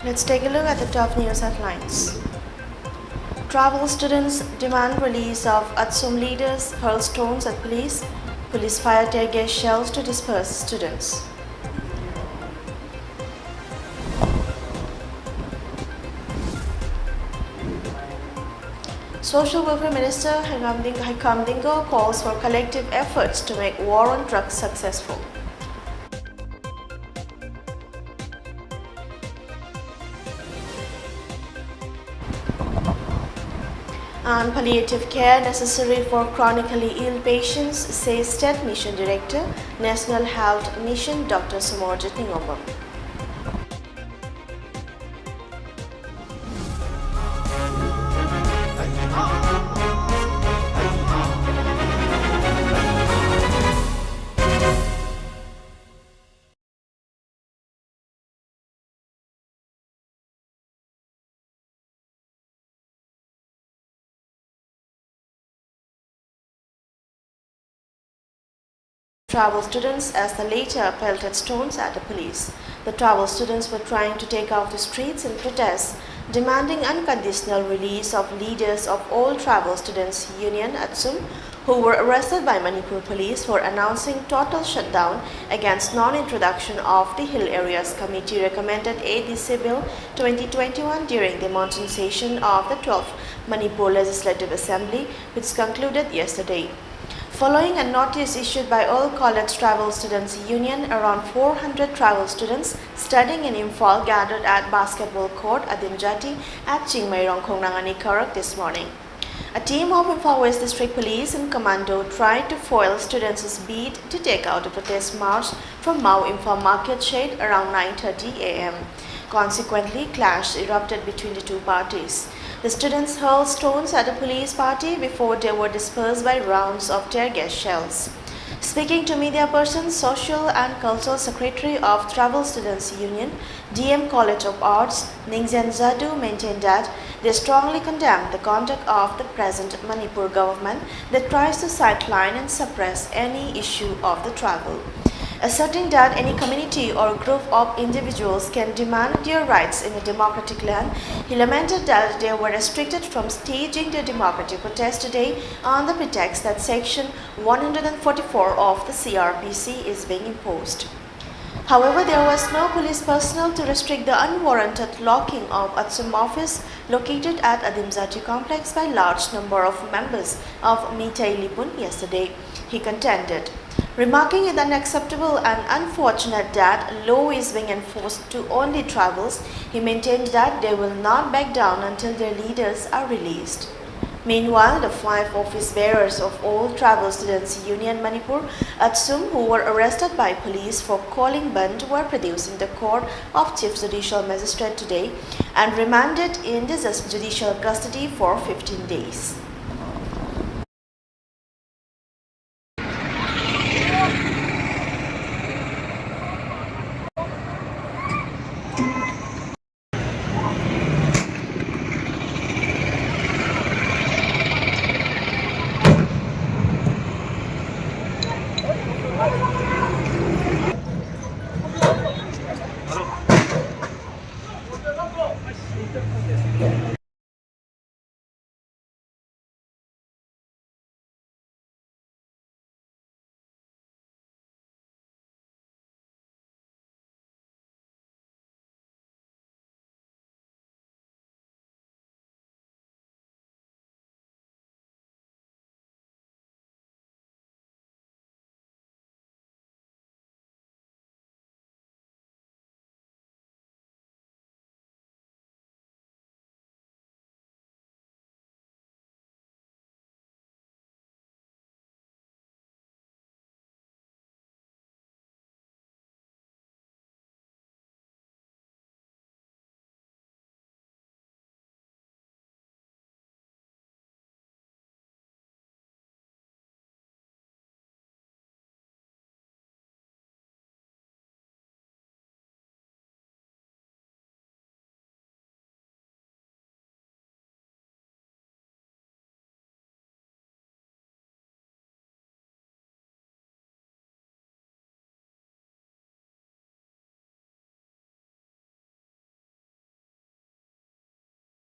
Let's take a look at the top news headlines. Travel students demand release of ATSUM leaders, hurl stones at police. Police fire tear gas shells to disperse students. Social Welfare Minister Haikam Dingo calls for collective efforts to make war on drugs successful. And palliative care necessary for chronically ill patients, says State Mission Director, National Health Mission Dr. Sumorjit TONGBRAM. Travel students as the later pelted stones at the police. The travel students were trying to take out the streets in protest, demanding unconditional release of leaders of All Travel Students Union ATSUM, who were arrested by Manipur police for announcing total shutdown against non-introduction of the Hill Areas Committee recommended ADC Bill 2021 during the monsoon session of the 12th Manipur Legislative Assembly, which concluded yesterday. Following a notice issued by All College Travel Students Union, around 400 travel students studying in Imphal gathered at basketball court Adimjati at Chingmairong Khongnangani Karak this morning. A team of Imphal West District Police and Commando tried to foil students' bid to take out a protest march from Mau Imphal Market Shade around 9:30 a.m. Consequently, clash erupted between the two parties. The students hurled stones at the police party before they were dispersed by rounds of tear gas shells. Speaking to media persons, Social and Cultural Secretary of Travel Students Union, DM College of Arts, Ningsen Zadu, maintained that they strongly condemn the conduct of the present Manipur government that tries to sideline and suppress any issue of the travel. Asserting that any community or group of individuals can demand their rights in a democratic land, he lamented that they were restricted from staging their democratic protest today on the pretext that Section 144 of the CRPC is being imposed. However, there was no police personnel to restrict the unwarranted locking of ATSUM office located at Adimjati complex by large number of members of Mitai Lipun yesterday, he contended. Remarking it unacceptable and unfortunate that law is being enforced to only travels, he maintained that they will not back down until their leaders are released. Meanwhile, the 5 office bearers of All Travel Students Union Manipur, ATSUM, who were arrested by police for calling band, were produced in the court of Chief Judicial Magistrate today and remanded in the judicial custody for 15 days.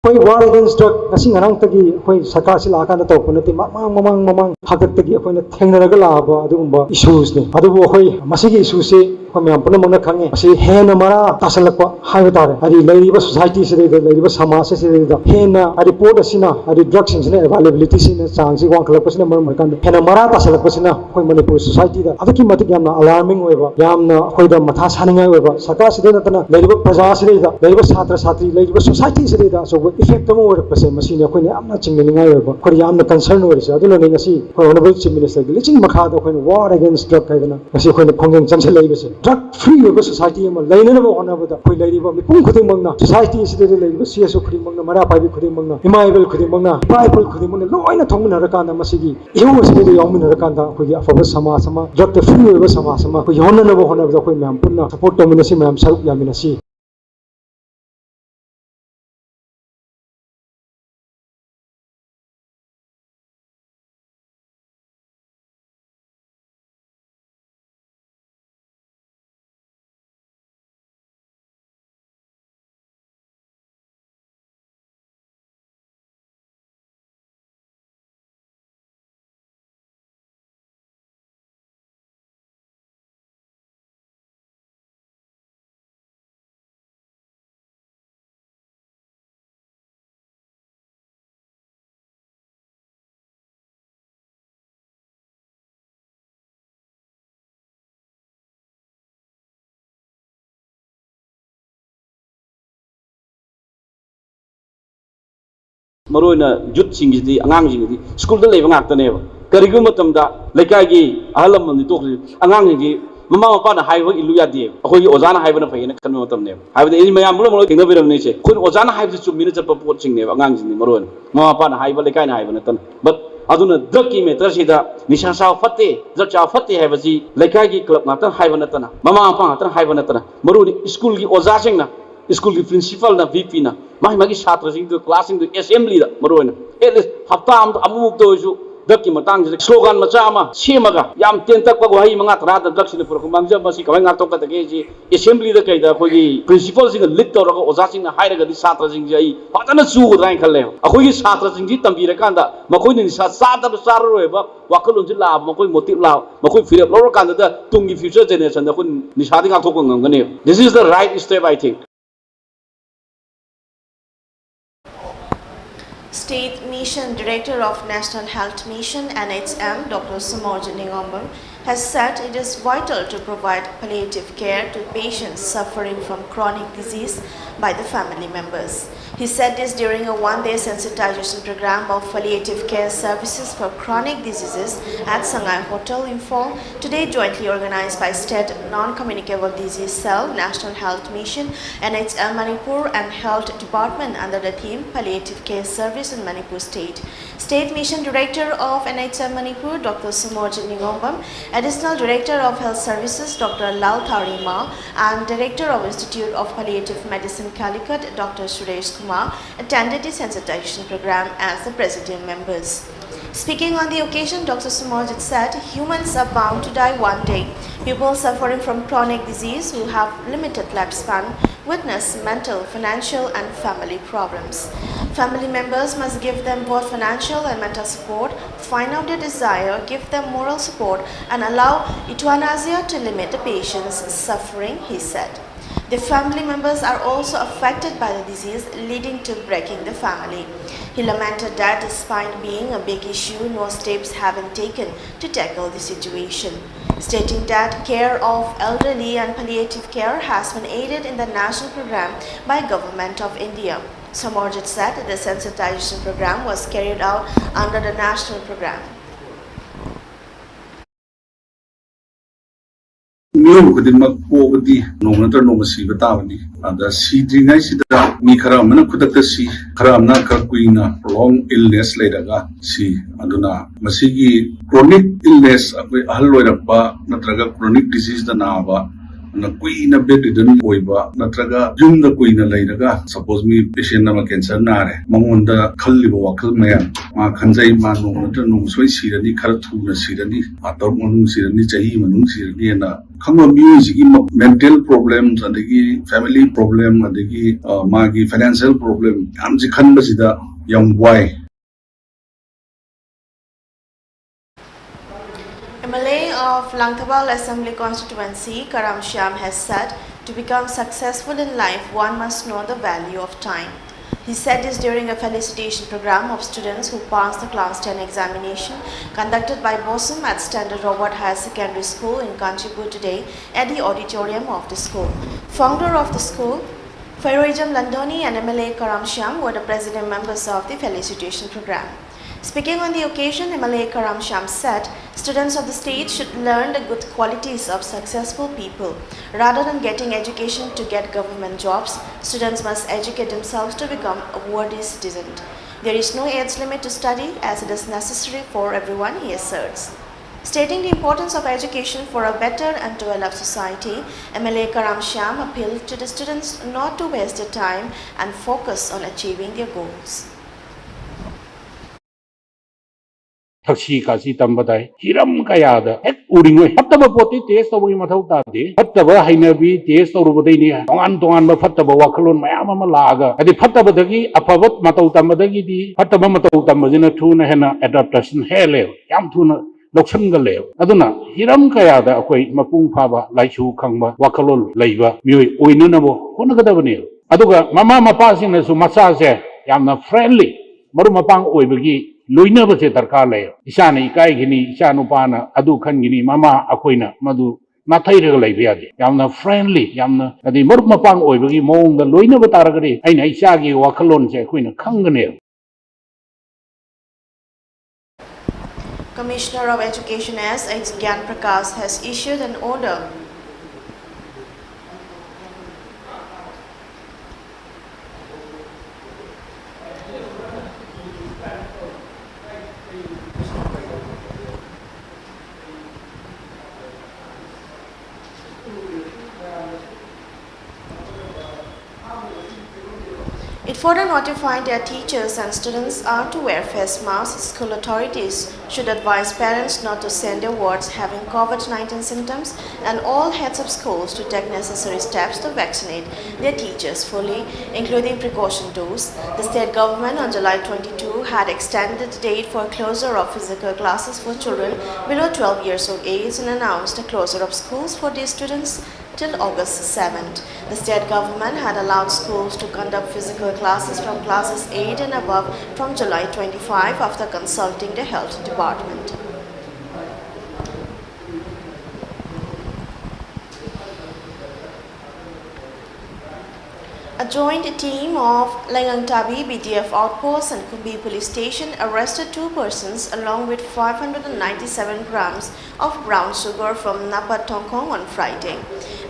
Hoi war against drug nasi ngarang tagi hoi sarkar si laka na tawpon nati mamang hagak tagi hoi na thengnaraga laba adugumba issues ne adubu hoi masigi issues se hoi myam puna mangna khange asi hena mara tasalakwa haiba tare ari leiriba society se leiriba samaj se da hena ari report asina ari drugs sine availability sine changsi wangkhalakpa sine maram kan hena mara tasalakpa sine hoi manipur society da adaki matik yamna alarming oiba yamna hoi da matha saningai oiba sarkar se natana leiriba praja se da leiriba chhatra chhatri leiriba society se da so effect of our person machine ko ne amna chingningai oiba ko yamna concern ori sa aduna ngasi ko honorable chief minister gi liching makha da ko war against drug kaidana ngasi ko ne phongjang chansel leibe se drug free oiba society ma leina na ba hona ba ko leiriba mi pung khuding mangna society se de leiba cso khuding mangna mara pai bi khuding mangna imaibel khuding mangna bible khuding mangna loina thongmin haraka na masigi eu se de yongmin haraka da ko gi afaba sama sama drug free oiba sama sama ko yonna na ba hona ba ko myam punna support to minasi myam saruk yaminasi Maroina youth singidi angang singidi school da leba ngaktane ba karigu matamda lekagi ahalam ni tok angang singidi mama mapa na haiwa ilu ya de akoi ozana haiwa na phayena kan matam ne haiwa ini mayam mulo kinga biram ne che kun ozana haiwa chu mina chapa pot sing ne angang sing ni maroina mama mapa na haiwa lekai na haiwa na tan but aduna daki meter sida nisha sa fatte zacha fatte haiwa ji lekagi club ngatan haiwa na tan mama mapa ngatan haiwa na tan maruni school gi oza sing na school ki principal na VP na magi chhatra sing class sing assembly da maroina at least hafta am amuk to ju daki matang je slogan macha ama semaga yam tentak pa wahi manga tra da dak sine pur mangja masi kawai ngak to ka take ji assembly da kai da khoi gi principal sing lit to ra ko oza sing na haira ga di chhatra sing ji ai patana chu rai khalle akhoi gi chhatra sing ji tambi ra kan da makoi ni sa sa da sar ro ba wakalun ji la makoi motive la makoi firep lo kan da tungi future generation da kun ni sa ding ak thok ngam ngane this is the right step I think. State Mission Director of National Health Mission NHM, Dr. Sumorjan Ningombam, has said it is vital to provide palliative care to patients suffering from chronic disease by the family members. He said this during a one-day sensitization program of palliative care services for chronic diseases at Sangai Hotel in Fall, today jointly organized by State Non-Communicable Disease Cell, National Health Mission, NHM Manipur and Health Department under the theme Palliative Care Service in Manipur State. State Mission Director of NHM Manipur, Dr. Sumorjan Ningombam, Additional Director of Health Services, Dr. Lal Tharima, and Director of Institute of Palliative Medicine, Calicut, Dr. Suresh Kumar, attended the sensitization program as the Presidium members. Speaking on the occasion, Dr. Sumorjan said, humans are bound to die one day. People suffering from chronic disease who have limited lifespan witness mental, financial and family problems. Family members must give them both financial and mental support, find out their desire, give them moral support and allow euthanasia to limit the patient's suffering, he said. The family members are also affected by the disease, leading to breaking the family. He lamented that despite being a big issue, no steps have been taken to tackle the situation, stating that care of elderly and palliative care has been aided in the national program by Government of India. Sumorjan said the sensitization program was carried out under the national program. Miyom khudimmak pobadi nongnatar nomasi batawani ada si dringai sida mi khara amna khudakta si khara amna kharkuina long illness ledaga si aduna masigi chronic illness akoi ahal loirakpa natraga chronic disease da naba na kuina bedridden oiba natraga yumda kuina leiraga suppose me patient na cancer nare mangonda khalliba wakal mayam ma khanjai ma no natra no soi sirani khar thuna sirani ator manung sirani chahi manung sirani na khangma music mental problems adagi family problem adagi magi financial problem amji khanba sida yam wai MLA of Langthabal Assembly Constituency, Karam Shyam, has said to become successful in life, one must know the value of time. He said this during a felicitation program of students who passed the Class 10 examination conducted by BOSM at Standard Robert Higher Secondary School in Kanchipur today at the auditorium of the school. Founder of the school, Fairoijam Landoni, and MLA Karam Shyam were the president members of the felicitation program. Speaking on the occasion, MLA Karam Shyam said students of the state should learn the good qualities of successful people. Rather than getting education to get government jobs, students must educate themselves to become a worthy citizen. There is no age limit to study as it is necessary for everyone, he asserts. Stating the importance of education for a better and developed society, MLA Karam Shyam appealed to the students not to waste their time and focus on achieving their goals. Taxi kasi tambadai hiram kayada ek uringoi hattaba poti test tawai mathau tade hattaba hainabi test tawrubadai ni tongan ba hattaba wakhalon mayam ama laga adi hattaba dagi apabat matau tambadagi di hattaba matau tambajina thuna hena adaptation hele yam thuna loksan ga lew aduna hiram kayada akoi mapung phaba laichu khangba wakhalol leiba mioi oinunabo honagadabani aduga mama mapa singna su macha se yamna friendly maru mapang oibagi loina base darkar le isana ikai gini isanu pana adu khan gini mama akoina madu nathai rega lai biade yamna friendly yamna adi mur mapang oibagi mong da loina bataragari aina isa gi wakhalon se akoina khangane. Commissioner of Education S. Gyan Prakash has issued an order It further notified that teachers and students are to wear face masks. School authorities should advise parents not to send their wards having COVID-19 symptoms and all heads of schools to take necessary steps to vaccinate their teachers fully, including precaution dose. The state government on July 22 had extended the date for closure of physical classes for children below 12 years of age and announced the closure of schools for these students till August 7th. The state government had allowed schools to conduct physical classes from classes 8 and above from July 25 after consulting the health department. A joint team of Langtabi BDF Outpost and Kumbi Police Station arrested 2 persons along with 597 grams of brown sugar from Napa Tongkong on Friday.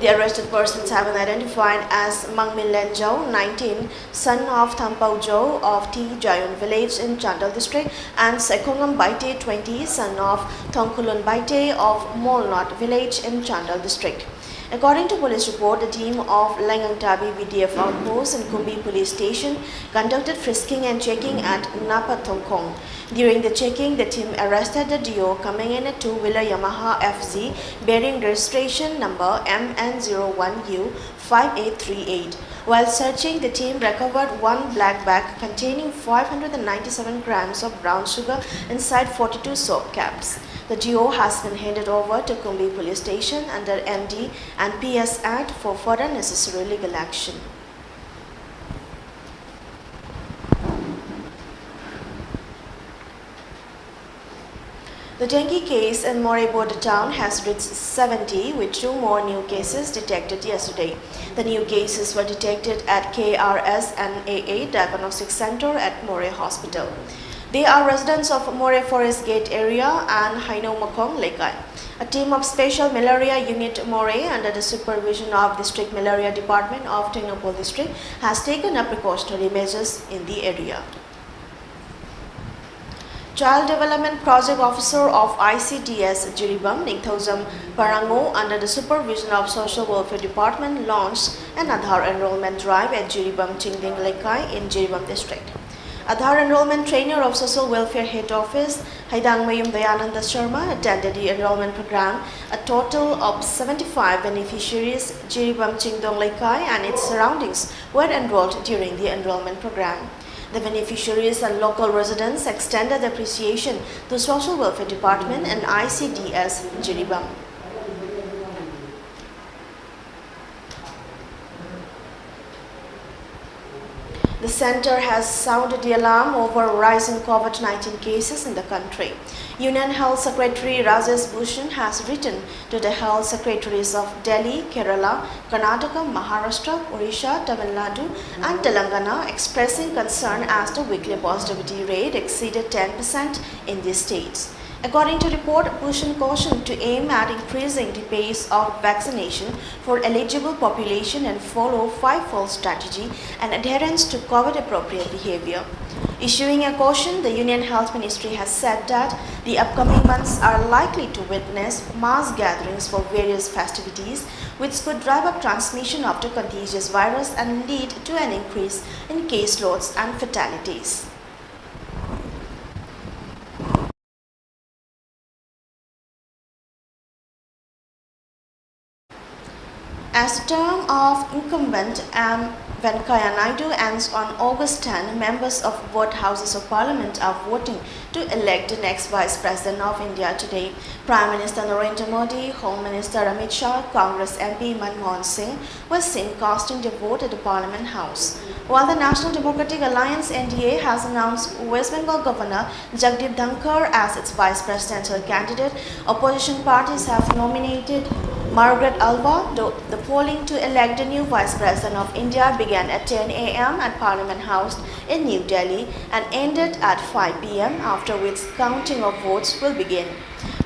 The arrested persons have been identified as Mangmin Lenjau, 19, son of Thampau Jo of T. Jayon village in Chandal district, and Sekongam Baite, 20, son of Thongkulun Baite of Molnot village in Chandal district. According to police report, the team of Langtabi BDF Outpost and Kumbi Police Station conducted frisking and checking at Napa Tongkong. During the checking, the team arrested the duo coming in a 2-wheeler Yamaha FZ bearing registration number MN01U5838. While searching, the team recovered 1 black bag containing 597 grams of brown sugar inside 42 soap caps. The duo has been handed over to Kumbi Police Station under MD and PS Act for further necessary legal action. The dengue case in Moribod town has reached 70 with 2 more new cases detected yesterday. The new cases were detected at KRS and AA Diagnostic Center at More Hospital. They are residents of More Forest Gate area and Haino Makong Lekai. A team of Special Malaria Unit More under the supervision of District Malaria Department of Tengnoupal District has taken up precautionary measures in the area. Child Development Project Officer of ICDS Jiribam, Ningthozam Parango, under the supervision of Social Welfare Department, launched an Aadhaar enrollment drive at Jiribam Chingding Lekai in Jiribam district. Aadhaar enrollment trainer of Social Welfare Head Office, Haidang Mayum Dayananda Sharma, attended the enrollment program. A total of 75 beneficiaries, Jiribam Chingdong Lekai and its surroundings, were enrolled during the enrollment program. The beneficiaries and local residents extended appreciation to Social Welfare Department and ICDS Jiribam. The center has sounded the alarm over rising COVID-19 cases in the country. Union Health Secretary Rajesh Bhushan has written to the Health Secretaries of Delhi, Kerala, Karnataka, Maharashtra, Odisha, Tamil Nadu and Telangana expressing concern as the weekly positivity rate exceeded 10% in these states. According to report, Bhushan cautioned to aim at increasing the pace of vaccination for eligible population and follow five-fold strategy and adherence to COVID-appropriate behavior. Issuing a caution, the Union Health Ministry has said that the upcoming months are likely to witness mass gatherings for various festivities, which could drive up transmission of the contagious virus and lead to an increase in caseloads and fatalities. As the term of incumbent M. Venkaiah Naidu ends on August 10, members of both houses of parliament are voting to elect the next Vice President of India today. Prime Minister Narendra Modi, Home Minister Amit Shah, Congress MP Manmohan Singh were seen casting their vote at the Parliament House. While the National Democratic Alliance (NDA) has announced West Bengal Governor Jagdeep Dhankar as its vice presidential candidate, opposition parties have nominated Margaret Alba. The polling to elect the new Vice President of India began at 10 a.m. at Parliament House in New Delhi and ended at 5 p.m., after which counting of votes will begin.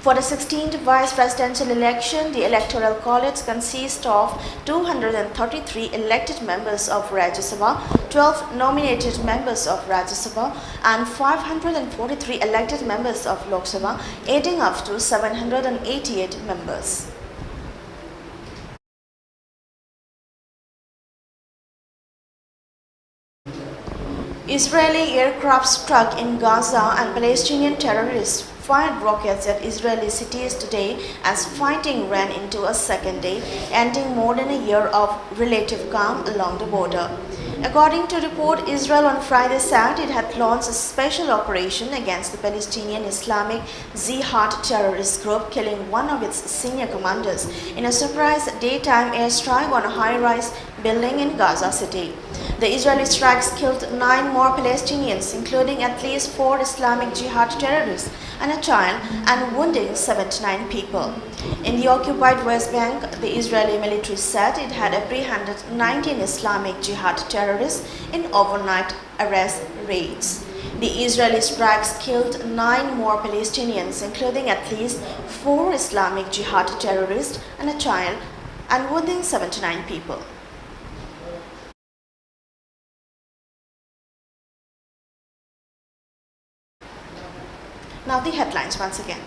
For the 16th Vice Presidential election, the Electoral College consists of 233 elected members of Rajya Sabha, 12 nominated members of Rajya Sabha and 543 elected members of Lok Sabha, adding up to 788 members. Israeli aircraft struck in Gaza and Palestinian terrorists fired rockets at Israeli cities today as fighting ran into a second day, ending more than a year of relative calm along the border. According to report, Israel on Friday said it had launched a special operation against the Palestinian Islamic Jihad terrorist group, killing one of its senior commanders in a surprise daytime airstrike on a high-rise building in Gaza City. The Israeli strikes killed 9 more Palestinians, including at least 4 Islamic Jihad terrorists and a child, and wounding 79 people. In the occupied West Bank, the Israeli military said it had apprehended 19 Islamic Jihad terrorists in overnight arrest raids. The Israeli strikes killed 9 more Palestinians, including at least 4 Islamic Jihad terrorists and a child, and wounding 79 people. Now the headlines once again.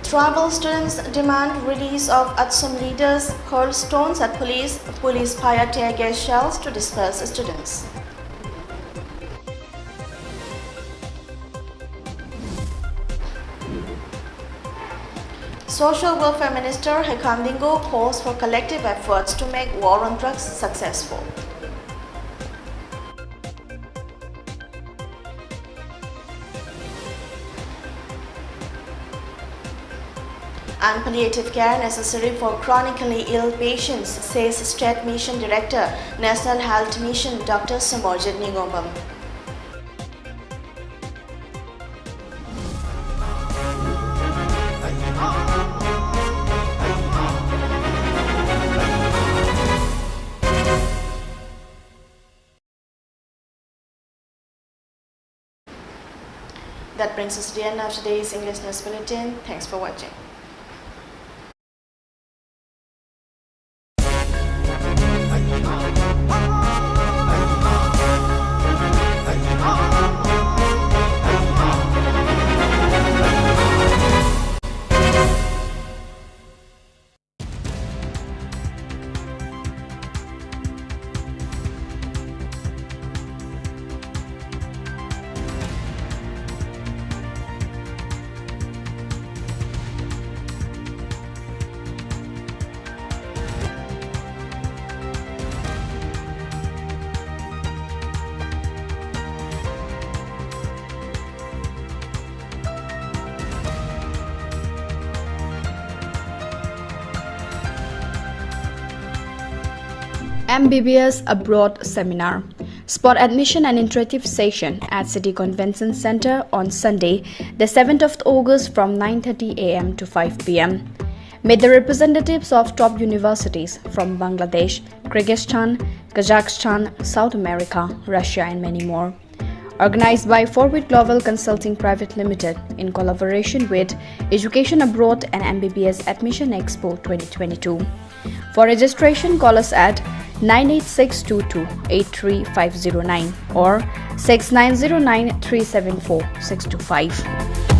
Tribal students demand release of Atsum leaders, hurl stones at police, police fire tear gas shells to disperse students. Social Welfare Minister Hekandingo calls for collective efforts to make war on drugs successful. And palliative care necessary for chronically ill patients, says State Mission Director, National Health Mission, Dr. Samorjit Ningombam. That brings us to the end of today's English News Bulletin. Thanks for watching. MBBS Abroad Seminar. Spot admission and interactive session at City Convention Center on Sunday, the 7th of August from 9:30 a.m. to 5 p.m. Met the representatives of top universities from Bangladesh, Kyrgyzstan, Kazakhstan, South America, Russia and many more. Organized by Forward Global Consulting Private Limited in collaboration with Education Abroad and MBBS Admission Expo 2022. For registration, call us at 98622-83509 or 6909-374-625.